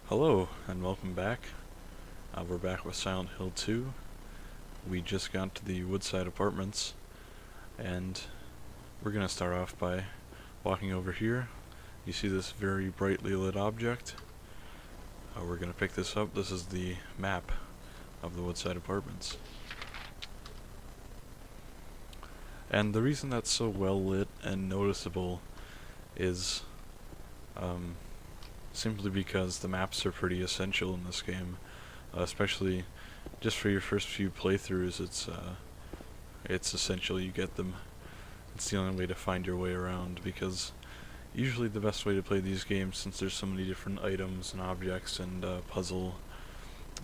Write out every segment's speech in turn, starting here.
Hello, and welcome back. We're back with Silent Hill 2. We just got to the Woodside apartments, and we're going to start off by walking over here. You see this very brightly lit object. We're going to pick this up. This is the map of the Woodside apartments. And the reason that's so well lit and noticeable is simply because the maps are pretty essential in this game, especially just for your first few playthroughs. It's essential you get them. It's the only way to find your way around, because usually the best way to play these games, since there's so many different items and objects and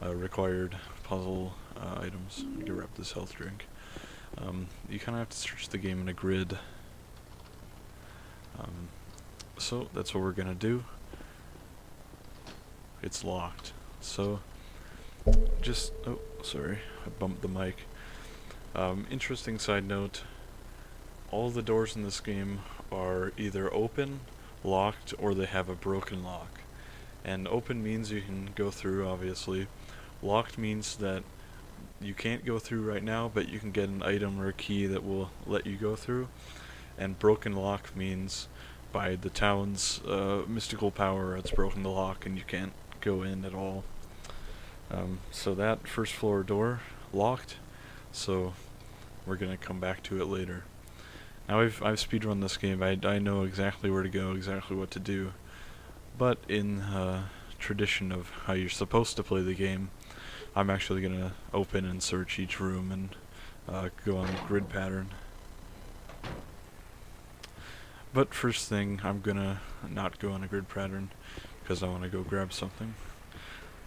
required puzzle items. You can wrap this health drink. You kind of have to search the game in a grid. So that's what we're gonna do. It's locked. So oh, sorry, I bumped the mic. Interesting side note, all the doors in this game are either open, locked, or they have a broken lock. And open means you can go through, obviously. Locked means that you can't go through right now, but you can get an item or a key that will let you go through. And broken lock means by the town's mystical power, it's broken the lock and you can't go in at all. So that first floor door locked, so we're gonna come back to it later. Now I've speedrun this game. I know exactly where to go, exactly what to do, but in tradition of how you're supposed to play the game, I'm actually gonna open and search each room and go on the grid pattern. But first thing, I'm gonna not go on a grid pattern because I want to go grab something.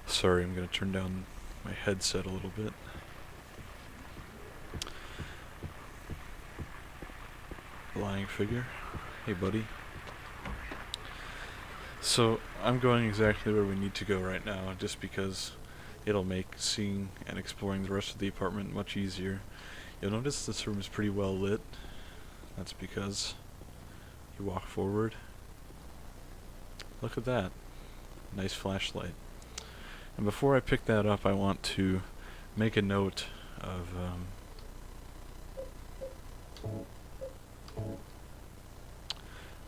Sorry, I'm gonna turn down my headset a little bit. Lying figure. Hey buddy. So I'm going exactly where we need to go right now, just because it'll make seeing and exploring the rest of the apartment much easier. You'll notice this room is pretty well lit. That's because you walk forward. Look at that. Nice flashlight. And before I pick that up, I want to make a note of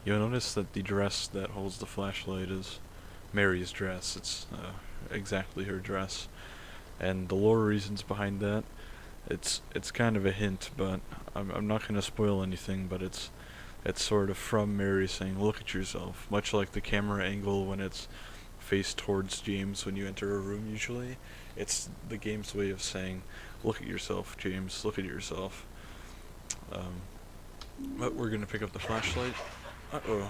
you'll notice that the dress that holds the flashlight is Mary's dress. It's exactly her dress. And the lore reasons behind that, it's kind of a hint, but I'm not going to spoil anything, but it's sort of from Mary saying, look at yourself, much like the camera angle when it's faced towards James when you enter a room usually. It's the game's way of saying, look at yourself, James, look at yourself. But we're gonna pick up the flashlight. Uh-oh.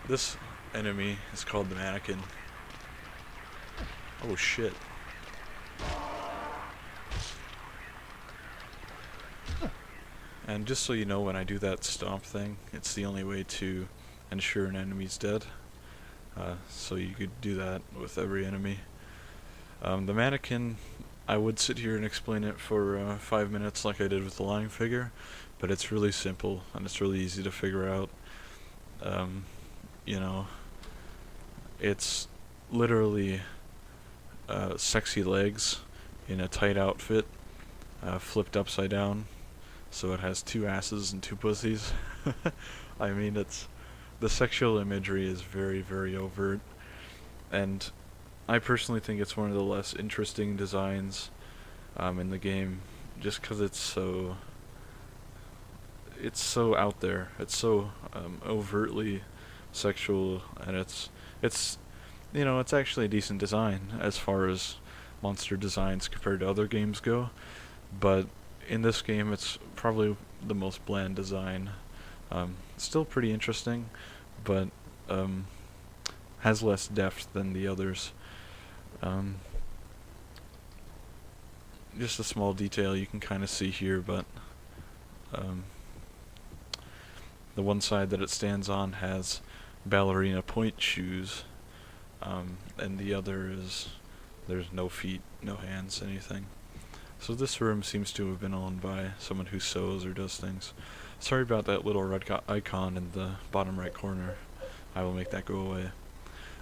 This enemy is called the mannequin. Oh shit. And just so you know, when I do that stomp thing, it's the only way to ensure an enemy's dead. So you could do that with every enemy. The mannequin, I would sit here and explain it for 5 minutes like I did with the lying figure, but it's really simple and it's really easy to figure out. You know, it's literally sexy legs in a tight outfit, flipped upside down. So it has two asses and two pussies. I mean, the sexual imagery is very, very overt, and I personally think it's one of the less interesting designs in the game, just because it's so out there. It's so overtly sexual, and it's you know, it's actually a decent design as far as monster designs compared to other games go, but in this game, it's probably the most bland design. Still pretty interesting, but has less depth than the others. Just a small detail you can kind of see here, but the one side that it stands on has ballerina point shoes, and the other is there's no feet, no hands, anything. So this room seems to have been owned by someone who sews or does things. Sorry about that little red icon in the bottom right corner. I will make that go away.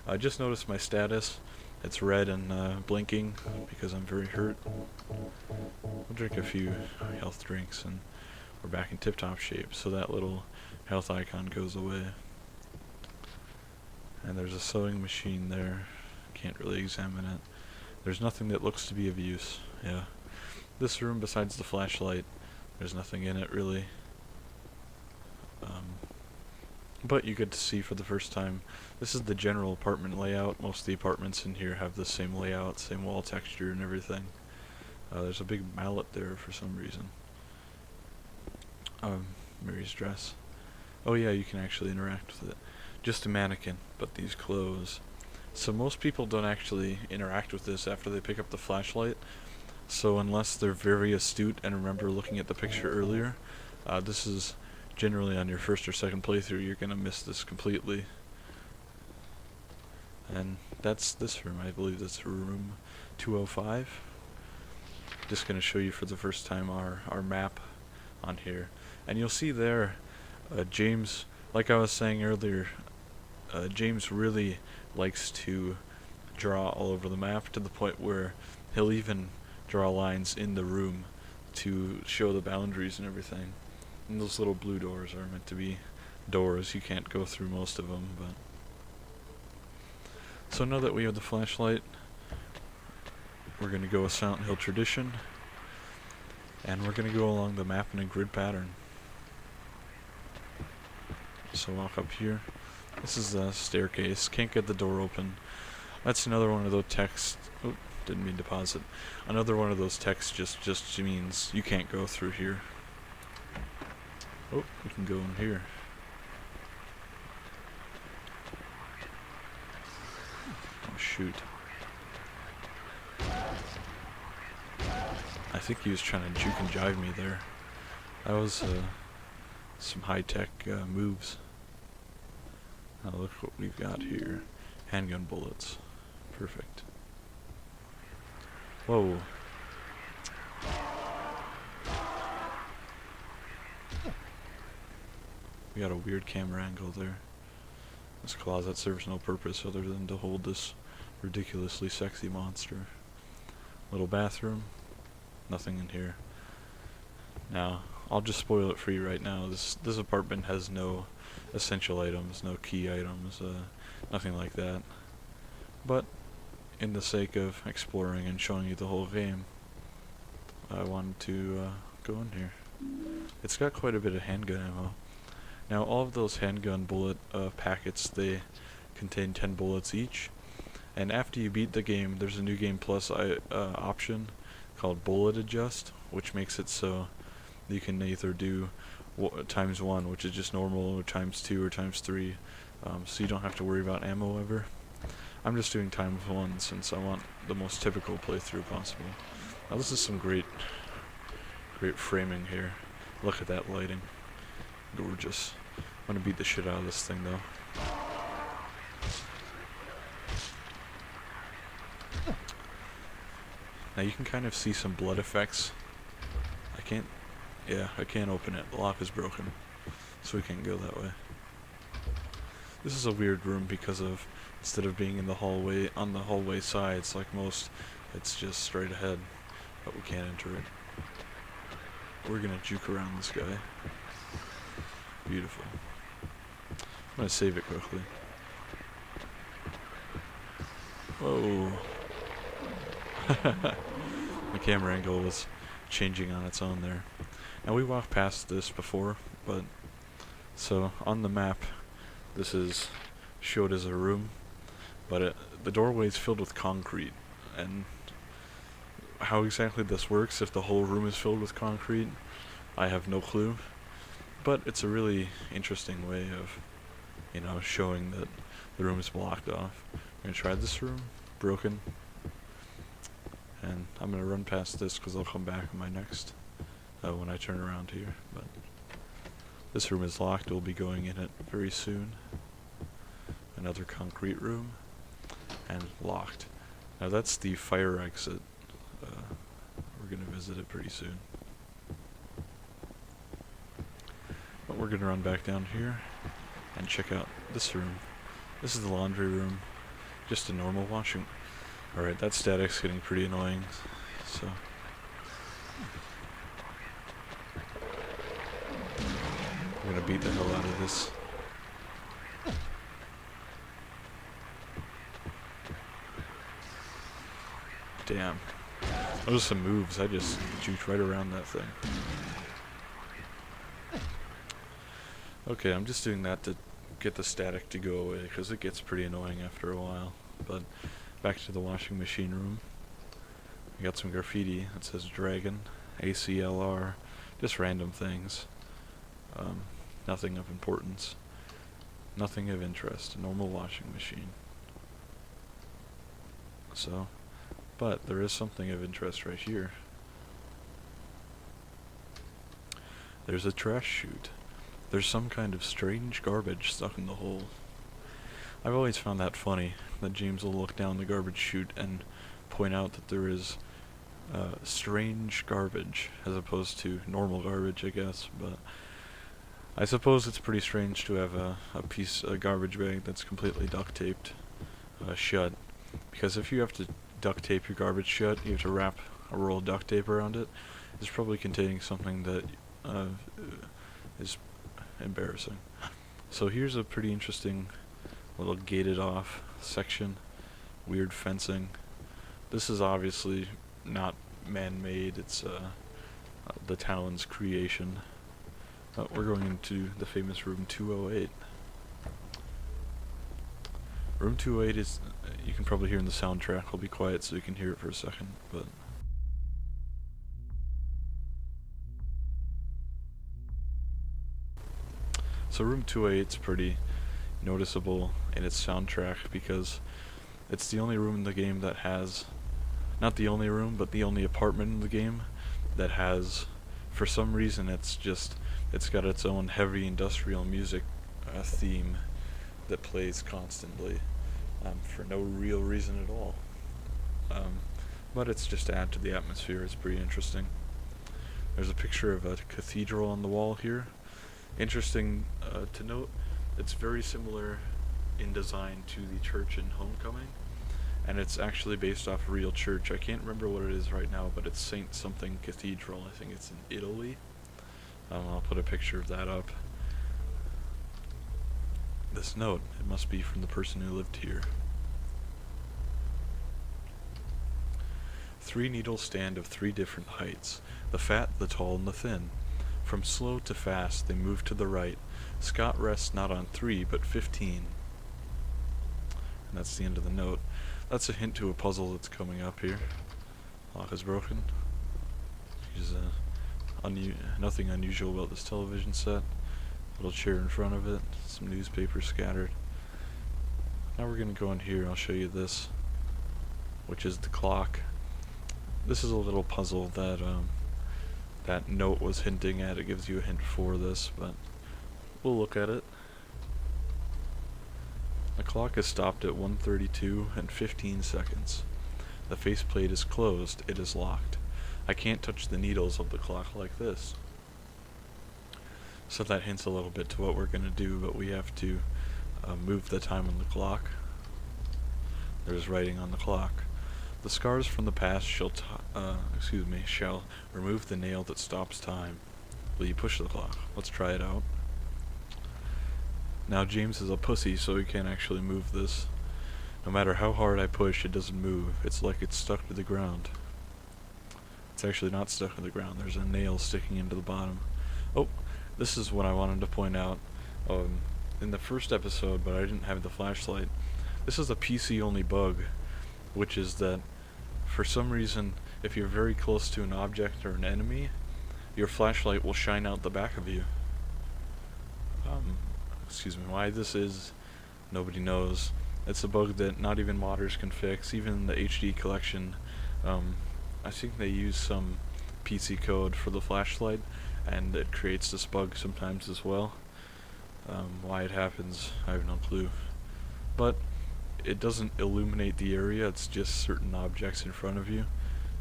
I just noticed my status. It's red and blinking because I'm very hurt. We'll drink a few health drinks and we're back in tip-top shape, so that little health icon goes away. And there's a sewing machine there. Can't really examine it. There's nothing that looks to be of use. Yeah. This room, besides the flashlight, there's nothing in it really. But you get to see for the first time, this is the general apartment layout. Most of the apartments in here have the same layout, same wall texture and everything. There's a big mallet there for some reason. Mary's dress. Oh yeah, you can actually interact with it. Just a mannequin, but these clothes. So most people don't actually interact with this after they pick up the flashlight. So unless they're very astute and remember looking at the picture earlier, this is generally on your first or second playthrough, you're gonna miss this completely. And that's this room. I believe that's room 205. Just gonna show you for the first time our map on here. And you'll see there, James, like I was saying earlier, James really likes to draw all over the map to the point where he'll even draw lines in the room to show the boundaries and everything. And those little blue doors are meant to be doors. You can't go through most of them, but... So now that we have the flashlight, we're going to go a Silent Hill tradition, and we're going to go along the map in a grid pattern. So walk up here. This is the staircase. Can't get the door open. That's another one of those texts. Oh, didn't mean to pause it. Another one of those texts just means you can't go through here. Oh, we can go in here. Oh, shoot. I think he was trying to juke and jive me there. That was some high-tech moves. Now look what we've got here. Handgun bullets. Perfect. Whoa. We got a weird camera angle there. This closet serves no purpose other than to hold this ridiculously sexy monster. Little bathroom. Nothing in here. Now, I'll just spoil it for you right now. This apartment has no essential items, no key items, nothing like that. But, in the sake of exploring and showing you the whole game, I wanted to go in here. It's got quite a bit of handgun ammo. Now, all of those handgun bullet packets, they contain 10 bullets each. And after you beat the game, there's a new game plus option called Bullet Adjust, which makes it so you can either do ×1, which is just normal, or ×2 or ×3, so you don't have to worry about ammo ever. I'm just doing ×1 since I want the most typical playthrough possible. Now this is some great framing here. Look at that lighting. Gorgeous. I'm gonna beat the shit out of this thing though. Now you can kind of see some blood effects. I can't open it. The lock is broken, so we can't go that way. This is a weird room because of, instead of being in the hallway, on the hallway sides like most, it's just straight ahead, but we can't enter it. We're gonna juke around this guy. Beautiful. I'm gonna save it quickly. Whoa. The camera angle was changing on its own there. Now we walked past this before, but so on the map this is showed as a room, but the doorway is filled with concrete, and how exactly this works, if the whole room is filled with concrete, I have no clue. But it's a really interesting way of, you know, showing that the room is blocked off. I'm gonna try this room, broken, and I'm gonna run past this because I'll come back in my next, when I turn around here. But this room is locked, we'll be going in it very soon. Another concrete room, and locked. Now that's the fire exit. We're gonna visit it pretty soon. But we're gonna run back down here and check out this room. This is the laundry room. Just a normal washing. Alright, that static's getting pretty annoying, so... I'm gonna beat the hell out of this. Damn. Those are some moves, I just juked right around that thing. Okay, I'm just doing that to get the static to go away, because it gets pretty annoying after a while. But, back to the washing machine room. I got some graffiti that says Dragon, ACLR, just random things. Nothing of importance. Nothing of interest. A normal washing machine. So, but there is something of interest right here. There's a trash chute. There's some kind of strange garbage stuck in the hole. I've always found that funny, that James will look down the garbage chute and point out that there is strange garbage, as opposed to normal garbage, I guess, but I suppose it's pretty strange to have a garbage bag that's completely duct taped shut, because if you have to duct tape your garbage shut, you have to wrap a roll of duct tape around it. It's probably containing something that is embarrassing. So here's a pretty interesting little gated off section, weird fencing. This is obviously not man-made, it's the town's creation. We're going into the famous room 208. Room 208 is, you can probably hear in the soundtrack. I'll be quiet so you can hear it for a second, but... So room 208 is pretty noticeable in its soundtrack because it's the only room in the game that has, not the only room, but the only apartment in the game that has, for some reason it's got its own heavy industrial music theme that plays constantly for no real reason at all. But it's just to add to the atmosphere. It's pretty interesting. There's a picture of a cathedral on the wall here. Interesting to note, it's very similar in design to the church in Homecoming, and it's actually based off a real church. I can't remember what it is right now, but it's Saint something Cathedral. I think it's in Italy. I'll put a picture of that up. This note, it must be from the person who lived here. 3 needles stand of 3 different heights, the fat, the tall, and the thin. From slow to fast, they move to the right. Scott rests not on 3, but 15. And that's the end of the note. That's a hint to a puzzle that's coming up here. Lock is broken. There's nothing unusual about this television set. Little chair in front of it. Some newspaper scattered. Now we're going to go in here. I'll show you this, which is the clock. This is a little puzzle that that note was hinting at. It gives you a hint for this, but we'll look at it. The clock is stopped at 1:32 and 15 seconds. The faceplate is closed. It is locked. I can't touch the needles of the clock like this. So that hints a little bit to what we're going to do, but we have to move the time on the clock. There's writing on the clock. The scars from the past shall remove the nail that stops time. Will you push the clock? Let's try it out. Now James is a pussy, so he can't actually move this. No matter how hard I push, it doesn't move. It's like it's stuck to the ground. It's actually not stuck to the ground. There's a nail sticking into the bottom. Oh, this is what I wanted to point out. In the first episode, but I didn't have the flashlight. This is a PC-only bug, which is that for some reason, if you're very close to an object or an enemy, your flashlight will shine out the back of you. Excuse me, why this is, nobody knows. It's a bug that not even modders can fix. Even the HD collection, I think they use some PC code for the flashlight, and it creates this bug sometimes as well. Why it happens, I have no clue. But it doesn't illuminate the area, it's just certain objects in front of you,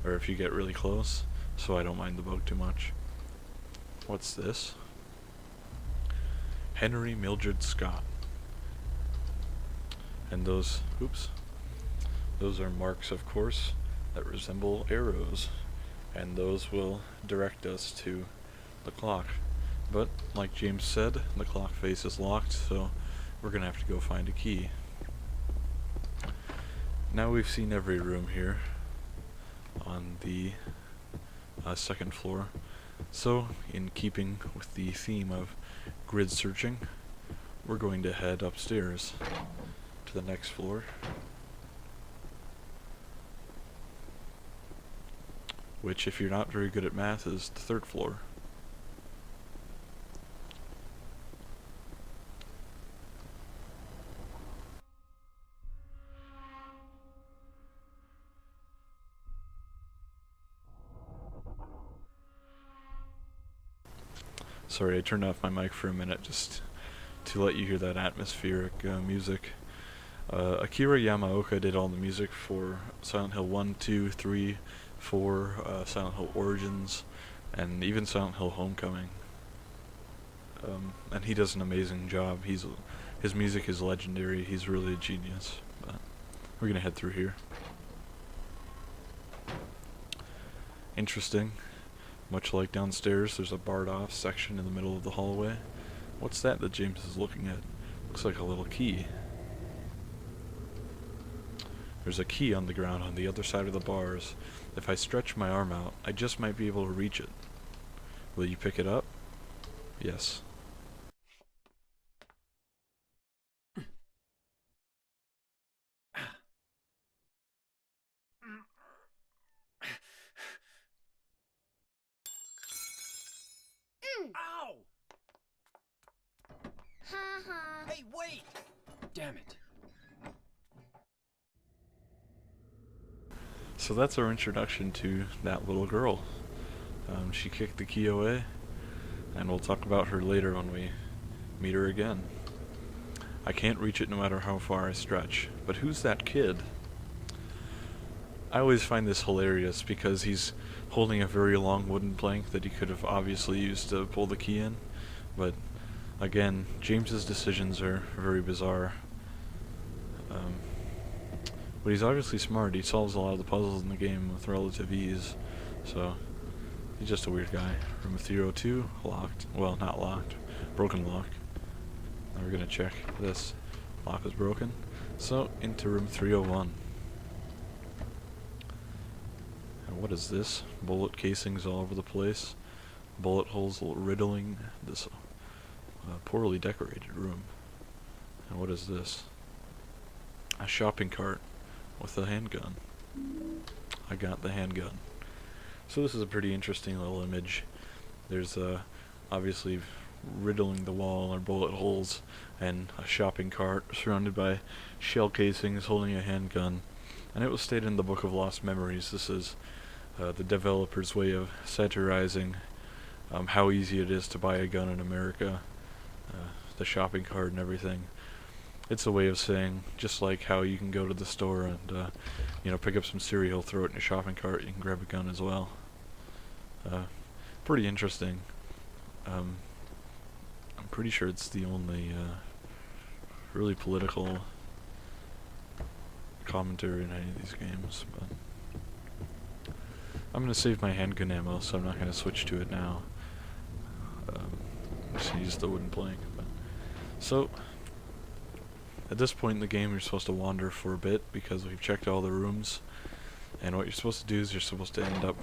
or if you get really close, so I don't mind the bug too much. What's this? Henry Mildred Scott. And those, oops, Those are marks, of course, that resemble arrows, and those will direct us to the clock. But, like James said, the clock face is locked, so we're gonna have to go find a key. Now we've seen every room here on the second floor, so in keeping with the theme of grid searching, we're going to head upstairs to the next floor, which, if you're not very good at math, is the third floor. Sorry, I turned off my mic for a minute just to let you hear that atmospheric music. Akira Yamaoka did all the music for Silent Hill 1, 2, 3, 4, Silent Hill Origins, and even Silent Hill Homecoming. And he does an amazing job. His music is legendary. He's really a genius. But we're gonna head through here. Interesting. Much like downstairs, there's a barred off section in the middle of the hallway. What's that James is looking at? Looks like a little key. There's a key on the ground on the other side of the bars. If I stretch my arm out, I just might be able to reach it. Will you pick it up? Yes. Ow! Hey, wait! Damn it. So that's our introduction to that little girl. She kicked the key away, and we'll talk about her later when we meet her again. I can't reach it no matter how far I stretch, but who's that kid? I always find this hilarious because he's holding a very long wooden plank that he could have obviously used to pull the key in, but again, James's decisions are very bizarre. But he's obviously smart. He solves a lot of the puzzles in the game with relative ease, so he's just a weird guy. Room 302, locked. Well, not locked. Broken lock. Now we're gonna check this. Lock is broken. So, into room 301. And what is this? Bullet casings all over the place. Bullet holes riddling this poorly decorated room. And what is this? A shopping cart with a handgun. I got the handgun. So this is a pretty interesting little image. There's obviously riddling the wall are bullet holes and a shopping cart surrounded by shell casings holding a handgun. And it was stated in the Book of Lost Memories, this is the developer's way of satirizing how easy it is to buy a gun in America, the shopping cart and everything. It's a way of saying, just like how you can go to the store and, pick up some cereal, throw it in a shopping cart, you can grab a gun as well. Pretty interesting. I'm pretty sure it's the only, really political commentary in any of these games, but I'm gonna save my handgun ammo, so I'm not gonna switch to it now. I'm just gonna use the wooden plank. So, at this point in the game, you're supposed to wander for a bit because we've checked all the rooms. And what you're supposed to do is you're supposed to end up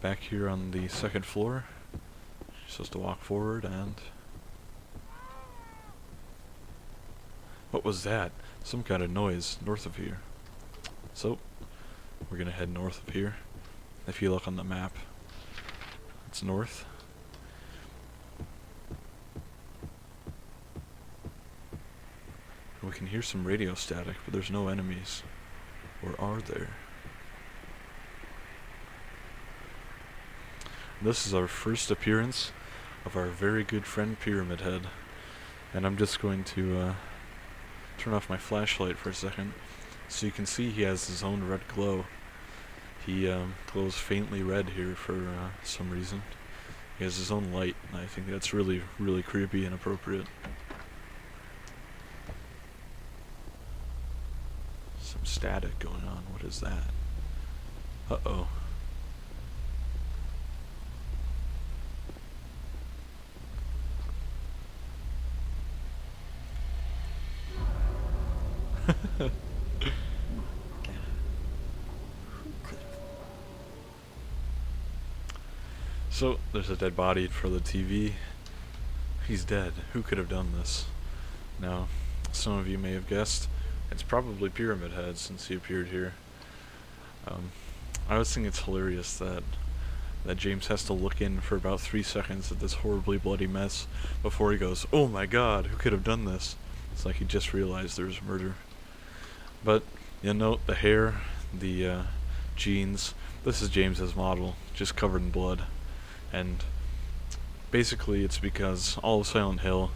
back here on the second floor. You're supposed to walk forward and... What was that? Some kind of noise north of here. So, we're gonna head north of here. If you look on the map, it's north. We can hear some radio static, but there's no enemies. Or are there? This is our first appearance of our very good friend Pyramid Head. And I'm just going to turn off my flashlight for a second so you can see he has his own red glow. He glows faintly red here for some reason. He has his own light, and I think that's really, really creepy and appropriate. Some static going on. What is that? Uh-oh. So, there's a dead body in front of the TV. He's dead. Who could have done this? Now, some of you may have guessed, it's probably Pyramid Head since he appeared here. I always think it's hilarious that James has to look in for about 3 seconds at this horribly bloody mess before he goes, "Oh my god, who could have done this?" It's like he just realized there's murder. But, you'll note the hair, the jeans. This is James's model, just covered in blood. And basically it's because all of Silent Hill,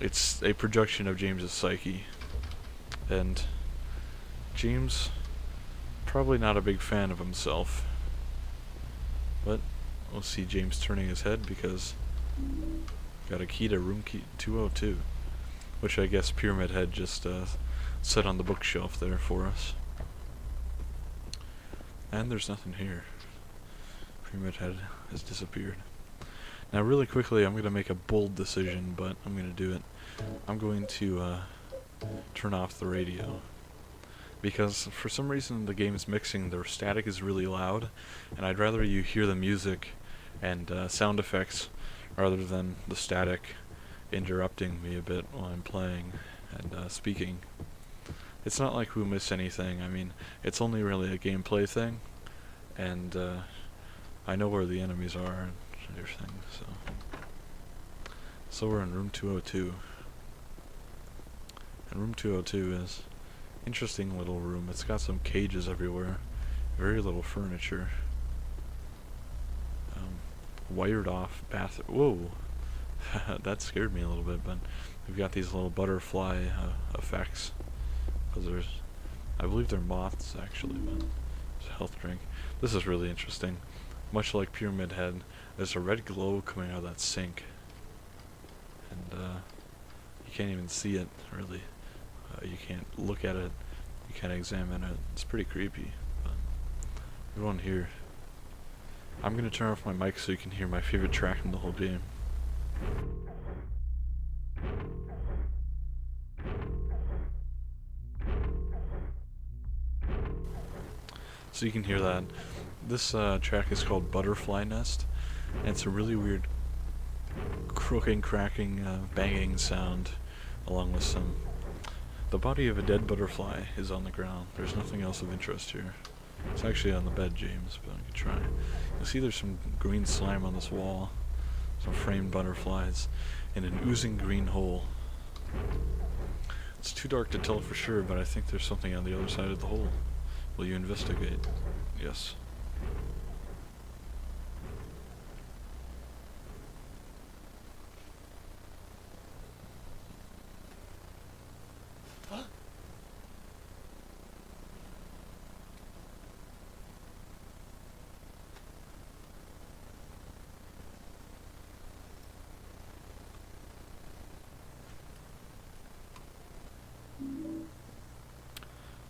it's a projection of James's psyche. And James, probably not a big fan of himself. But we'll see James turning his head because got a key to room key 202, which I guess Pyramid Head just set on the bookshelf there for us. And there's nothing here. Pyramid Head has disappeared. Now really quickly I'm going to make a bold decision, but I'm going to do it. I'm going to turn off the radio. Because for some reason the game is mixing, the static is really loud, and I'd rather you hear the music and sound effects rather than the static interrupting me a bit while I'm playing and speaking. It's not like we miss anything. I mean, it's only really a gameplay thing, and I know where the enemies are and everything, so we're in room 202. And room 202 is interesting little room. It's got some cages everywhere, very little furniture, wired off bath. Whoa, that scared me a little bit. But we've got these little butterfly effects, because I believe they're moths actually, but it's a health drink. This is really interesting. Much like Pyramid Head, there's a red glow coming out of that sink, and you can't even see it really. You can't look at it, you can't examine it. It's pretty creepy. But everyone here, I'm gonna turn off my mic so you can hear my favorite track in the whole game. So you can hear that. This track is called Butterfly Nest, and it's a really weird croaking, cracking, banging sound, along with some... The body of a dead butterfly is on the ground. There's nothing else of interest here. It's actually on the bed, James, but I could try. You'll see there's some green slime on this wall, some framed butterflies, and an oozing green hole. It's too dark to tell for sure, but I think there's something on the other side of the hole. Will you investigate? Yes.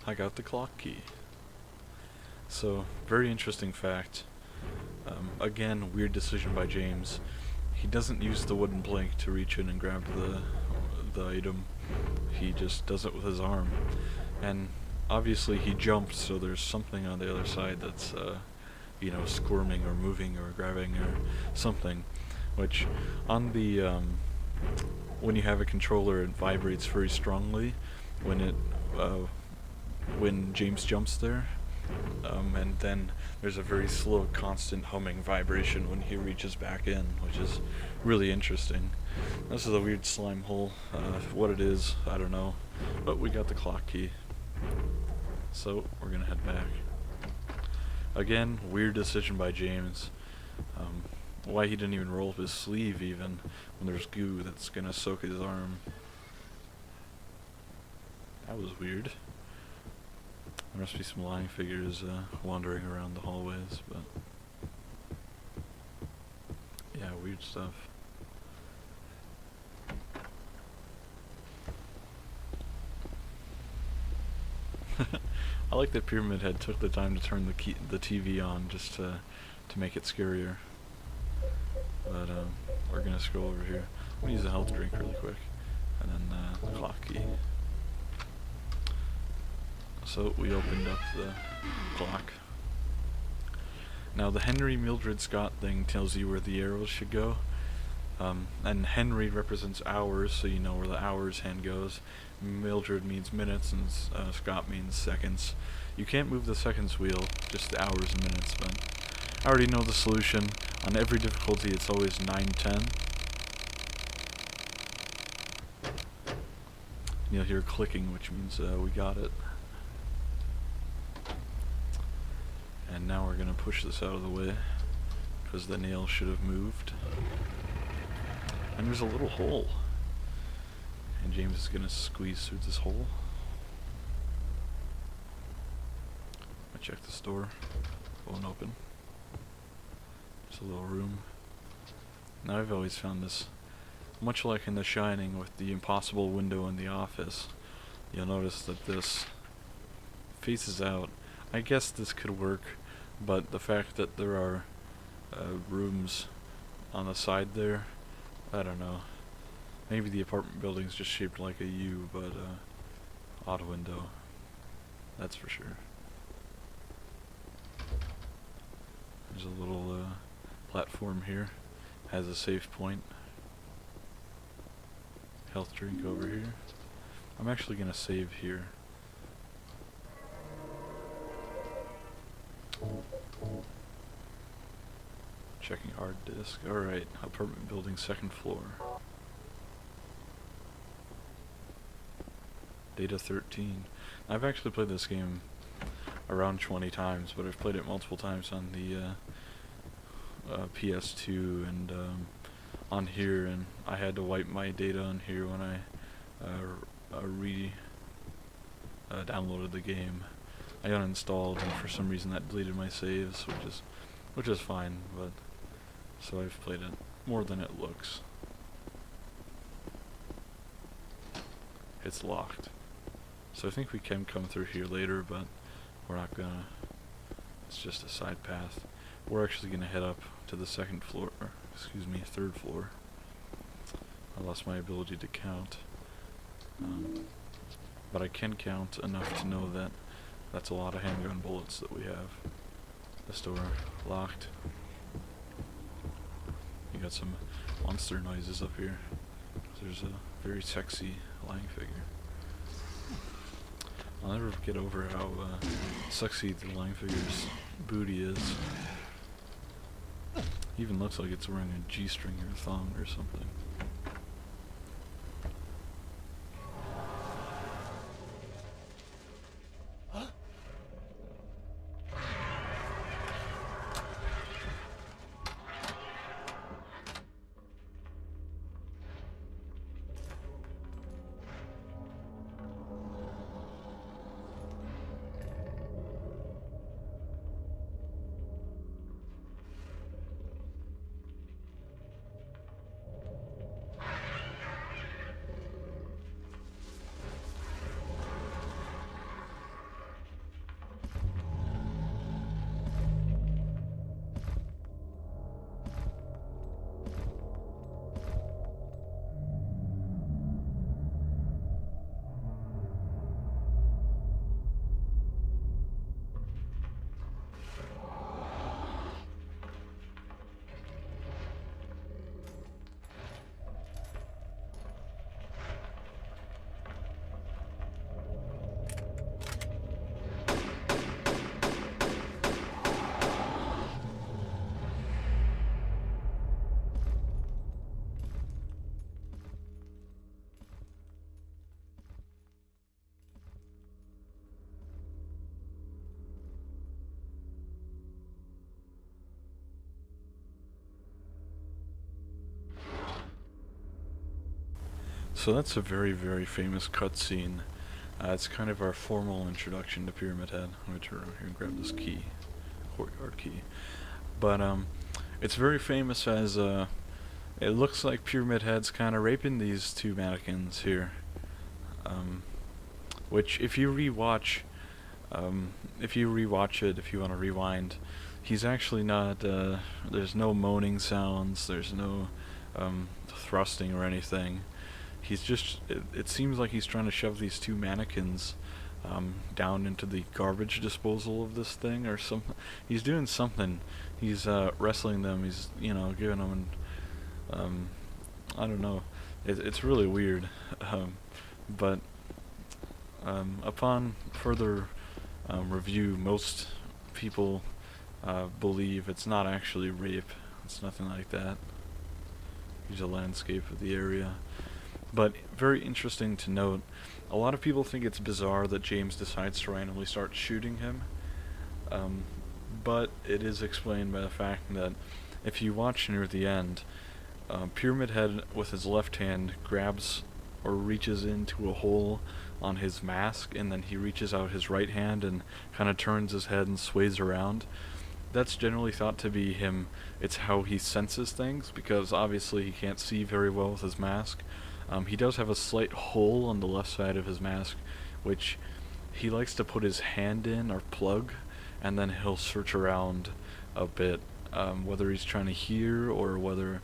I got the clock key. So, very interesting fact. Again, weird decision by James. He doesn't use the wooden plank to reach in and grab the item. He just does it with his arm. And obviously he jumped, so there's something on the other side that's, you know, squirming or moving or grabbing or something. Which, on the, when you have a controller, it vibrates very strongly when James jumps there. And then there's a very slow, constant humming vibration when he reaches back in, which is really interesting. This is a weird slime hole. What it is, I don't know. But we got the clock key. So, we're gonna head back. Again, weird decision by James. Why he didn't even roll up his sleeve even when there's goo that's gonna soak his arm. That was weird. There must be some lying figures wandering around the hallways, but yeah, weird stuff. I like that Pyramid Head took the time to turn the TV on just to make it scarier. But we're gonna scroll over here. I'm gonna use a health drink really quick, and then the clock key. So we opened up the clock. Now the Henry Mildred Scott thing tells you where the arrows should go. And Henry represents hours, so you know where the hours hand goes. Mildred means minutes, and Scott means seconds. You can't move the seconds wheel, just the hours and minutes, but I already know the solution. On every difficulty, it's always 910. You'll hear clicking, which means we got it. And now we're gonna push this out of the way, because the nail should have moved. And there's a little hole. And James is gonna squeeze through this hole. I check this door. Won't open. It's a little room. Now I've always found this, much like in The Shining with the impossible window in the office, you'll notice that this faces out. I guess this could work, but the fact that there are rooms on the side there, I don't know. Maybe the apartment building's just shaped like a U, but odd window. That's for sure. There's a little platform here. Has a save point. Health drink over here. I'm actually gonna save here. Checking hard disk. Alright, apartment building, second floor. Data 13. I've actually played this game around 20 times, but I've played it multiple times on the PS2 and on here, and I had to wipe my data on here when I downloaded the game. I uninstalled, and for some reason that deleted my saves, which is fine, but so I've played it more than it looks. It's locked. So I think we can come through here later, but we're not gonna. It's just a side path. We're actually gonna head up to the second floor, or, excuse me, third floor. I lost my ability to count. But I can count enough to know that that's a lot of handgun bullets that we have. This door locked. You got some monster noises up here. There's a very sexy lying figure. I'll never get over how sexy the lying figure's booty is. Even looks like it's wearing a G-string or a thong or something. So that's a very, very famous cutscene. It's kind of our formal introduction to Pyramid Head. Let me turn around here and grab this key, courtyard key. But it's very famous as it looks like Pyramid Head's kind of raping these two mannequins here. Which, if you rewatch If you rewatch it, if you want to rewind, he's actually not, there's no moaning sounds, there's no thrusting or anything. He's just, it seems like he's trying to shove these two mannequins down into the garbage disposal of this thing or something. He's doing something. He's wrestling them, he's, giving them, I don't know. It's really weird. But upon further review, most people believe it's not actually rape. It's nothing like that. Here's a landscape of the area. But very interesting to note, a lot of people think it's bizarre that James decides to randomly start shooting him. But it is explained by the fact that if you watch near the end, Pyramid Head with his left hand grabs or reaches into a hole on his mask, and then he reaches out his right hand and kind of turns his head and sways around. That's generally thought to be him. It's how he senses things, because obviously he can't see very well with his mask. He does have a slight hole on the left side of his mask, which he likes to put his hand in or plug, and then he'll search around a bit, whether he's trying to hear or whether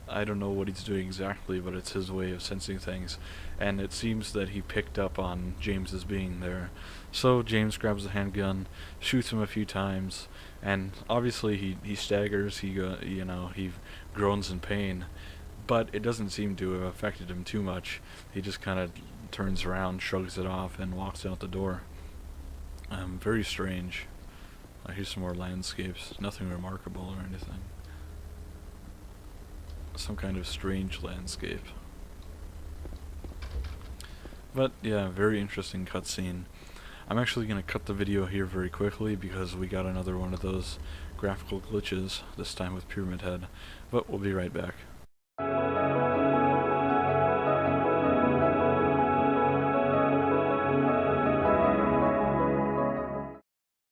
I don't know what he's doing exactly, but it's his way of sensing things, and it seems that he picked up on James's being there. So James grabs the handgun, shoots him a few times, and obviously he staggers, he groans in pain, but it doesn't seem to have affected him too much. He just kind of turns around, shrugs it off, and walks out the door. Very strange. Here's some more landscapes, nothing remarkable or anything. Some kind of strange landscape. But yeah, very interesting cutscene. I'm actually going to cut the video here very quickly because we got another one of those graphical glitches, this time with Pyramid Head. But we'll be right back.